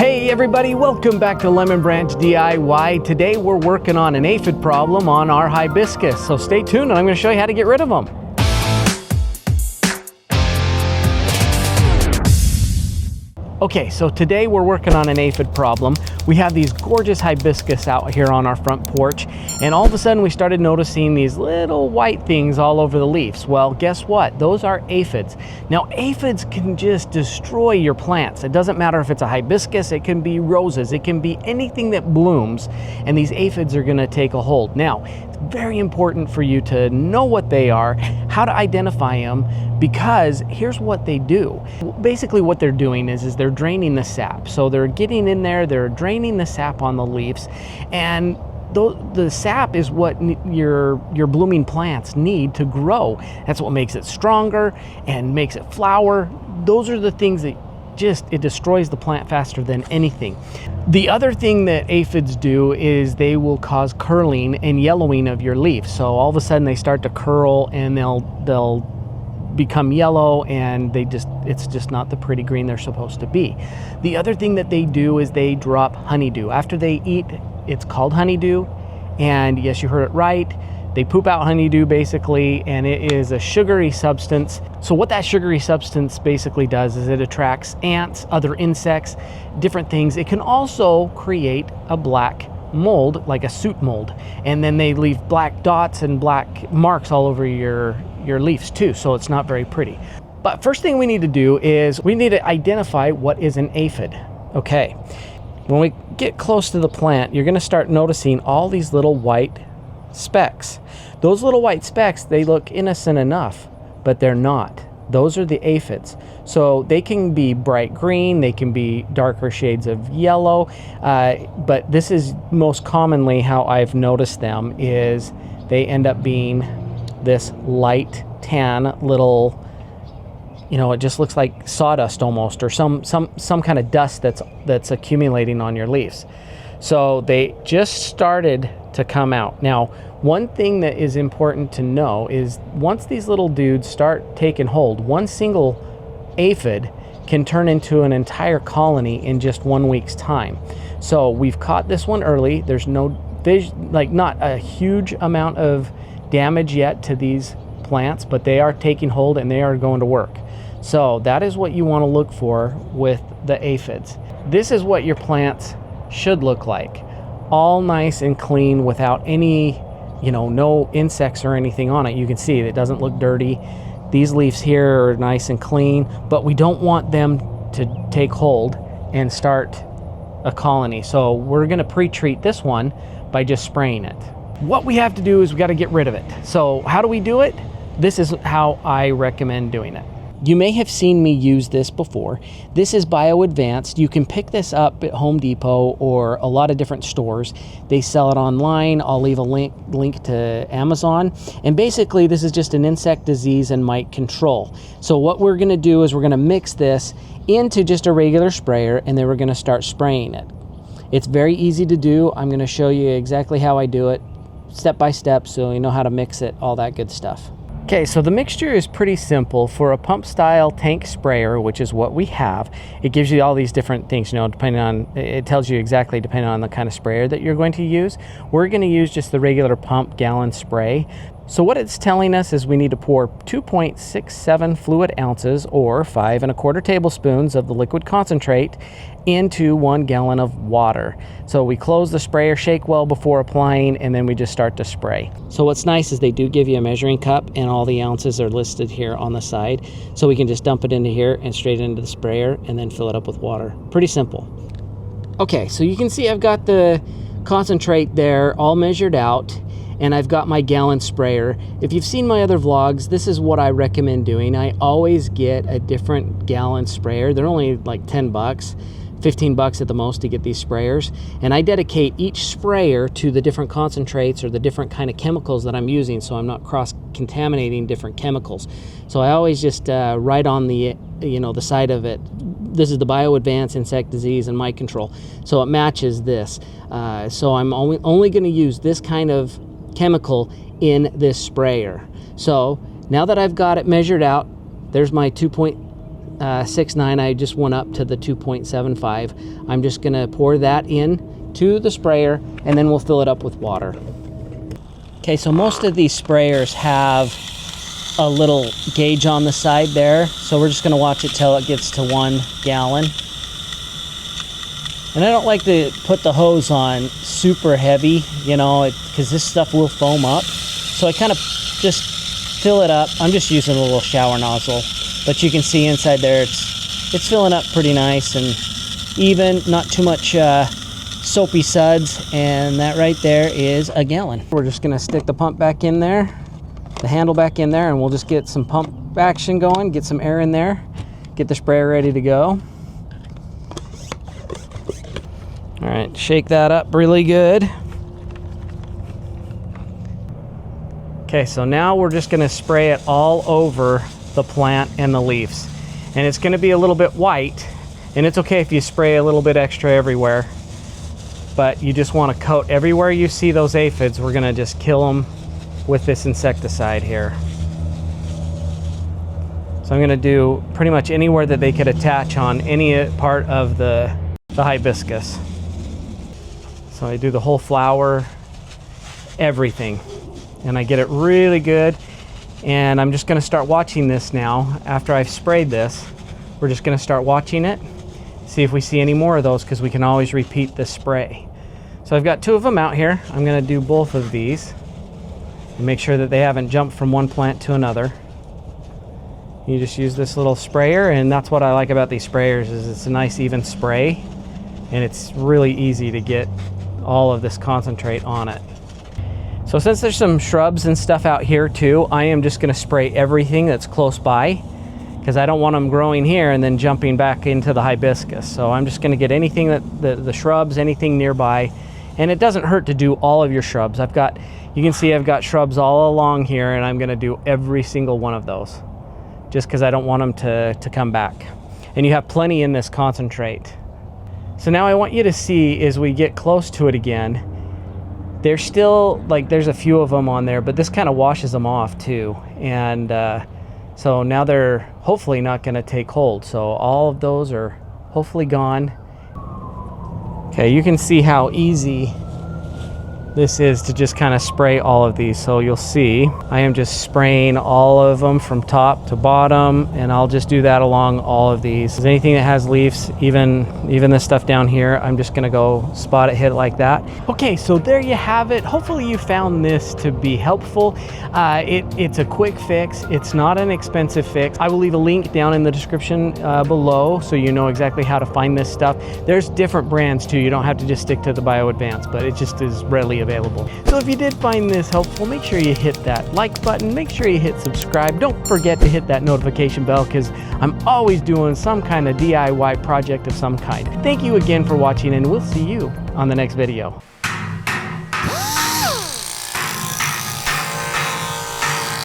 Hey everybody, welcome back to Lemon Branch DIY. Today we're working on an aphid problem on our hibiscus, so stay tuned and I'm going to show you how to get rid of them. Okay, so today we're working on an aphid problem. We have these gorgeous hibiscus out here on our front porch, and all of a sudden we started noticing these little white things all over the leaves. Well, guess what? Those are aphids. Now, aphids can just destroy your plants. It doesn't matter if it's a hibiscus, it can be roses, it can be anything that blooms, and these aphids are gonna take a hold. Now, it's very important for you to know what they are, how to identify them, because here's what they do. Basically what they're doing is they're draining the sap. So they're getting in there, they're draining the sap on the leaves, and the sap is what your blooming plants need to grow. That's what makes it stronger and makes it flower. Those are the things that it destroys the plant faster than anything. The other thing that aphids do is they will cause curling and yellowing of your leaves. So all of a sudden they start to curl and they'll become yellow, and it's just not the pretty green they're supposed to be. The other thing that they do is they drop honeydew. After they eat, it's called honeydew, and yes, you heard it right, they poop out honeydew basically, and it is a sugary substance. So what that sugary substance basically does is it attracts ants, other insects, different things. It can also create a black mold, like a soot mold, and then they leave black dots and black marks all over your leaves too, so it's not very pretty. But first thing we need to do is we need to identify what is an aphid. Okay, when we get close to the plant, you're going to start noticing all these little white specks. Those little white specks, they look innocent enough, but they're not. Those are the aphids. So they can be bright green, they can be darker shades of yellow, but this is most commonly how I've noticed them, is they end up being this light tan little, it just looks like sawdust almost, or some kind of dust that's accumulating on your leaves. So they just started to come out. Now, one thing that is important to know is once these little dudes start taking hold, one single aphid can turn into an entire colony in just 1 week's time. So we've caught this one early. There's not a huge amount of damage yet to these plants, but they are taking hold and they are going to work. So that is what you want to look for with the aphids. This is what your plants should look like. All nice and clean without any, no insects or anything on it. You can see it doesn't look dirty. These leaves here are nice and clean, but we don't want them to take hold and start a colony. So we're going to pre-treat this one by just spraying it. What we have to do is we got to get rid of it. So how do we do it? This is how I recommend doing it. You may have seen me use this before. This is Bio Advanced. You can pick this up at Home Depot or a lot of different stores. They sell it online. I'll leave a link to Amazon. And basically this is just an insect disease and mite control. So what we're going to do is we're going to mix this into just a regular sprayer, and then we're going to start spraying it. It's very easy to do. I'm going to show you exactly how I do it, step by step, so you know how to mix it, all that good stuff. Okay, so the mixture is pretty simple. For a pump style tank sprayer, which is what we have, it gives you all these different things, depending on, it tells you exactly depending on the kind of sprayer that you're going to use. We're going to use just the regular pump gallon spray. So what it's telling us is we need to pour 2.67 fluid ounces or 5 1/4 tablespoons of the liquid concentrate into 1 gallon of water. So we close the sprayer, shake well before applying, and then we just start to spray. So what's nice is they do give you a measuring cup, and all the ounces are listed here on the side. So we can just dump it into here and straight into the sprayer and then fill it up with water. Pretty simple. Okay, so you can see I've got the concentrate there all measured out, and I've got my gallon sprayer. If you've seen my other vlogs, this is what I recommend doing. I always get a different gallon sprayer. They're only like 10 bucks, 15 bucks at the most to get these sprayers. And I dedicate each sprayer to the different concentrates or the different kind of chemicals that I'm using, so I'm not cross-contaminating different chemicals. So I always just write on the the side of it, this is the Bio Advanced Insect Disease and Mite Control. So it matches this. So I'm only going to use this kind of chemical in this sprayer. So now that I've got it measured out, there's my 6.9, I just went up to the 2.75. I'm just gonna pour that in to the sprayer, and then we'll fill it up with water. Okay, so most of these sprayers have a little gauge on the side there, so we're just gonna watch it till it gets to 1 gallon. And I don't like to put the hose on super heavy, you know, because this stuff will foam up. So I kind of just fill it up. I'm just using a little shower nozzle, but you can see inside there it's filling up pretty nice and even, not too much soapy suds, and that right there is a gallon. We're just gonna stick the pump back in there, the handle back in there, and we'll just get some pump action going, get some air in there, get the sprayer ready to go. All right, shake that up really good. Okay, so now we're just gonna spray it all over the plant and the leaves. And it's gonna be a little bit white, and it's okay if you spray a little bit extra everywhere, but you just wanna coat everywhere you see those aphids. We're gonna just kill them with this insecticide here. So I'm gonna do pretty much anywhere that they could attach on any part of the hibiscus. So I do the whole flower, everything, and I get it really good. And I'm just gonna start watching this now. After I've sprayed this, we're just gonna start watching it, see if we see any more of those, because we can always repeat the spray. So I've got 2 of them out here. I'm gonna do both of these and make sure that they haven't jumped from one plant to another. You just use this little sprayer, and that's what I like about these sprayers, is it's a nice even spray, and it's really easy to get all of this concentrate on it. So since there's some shrubs and stuff out here too, I am just gonna spray everything that's close by, because I don't want them growing here and then jumping back into the hibiscus. So I'm just gonna get anything that the shrubs, anything nearby. And it doesn't hurt to do all of your shrubs. You can see I've got shrubs all along here, and I'm gonna do every single one of those, just because I don't want them to come back. And you have plenty in this concentrate. So now I want you to see, as we get close to it again, there's still, like, there's a few of them on there, but this kind of washes them off too. And so now they're hopefully not gonna take hold. So all of those are hopefully gone. Okay, you can see how easy this is to just kind of spray all of these. So you'll see I am just spraying all of them from top to bottom, and I'll just do that along all of these. If there's anything that has leaves, even this stuff down here, I'm just gonna go spot it, hit it like that. Okay, so there you have it. Hopefully you found this to be helpful. It's a quick fix. It's not an expensive fix. I will leave a link down in the description below, so you know exactly how to find this stuff. There's different brands too. You don't have to just stick to the Bio Advanced, but it just is readily available. So if you did find this helpful, make sure you hit that like button, make sure you hit subscribe. Don't forget to hit that notification bell, because I'm always doing some kind of DIY project of some kind. Thank you again for watching, and we'll see you on the next video.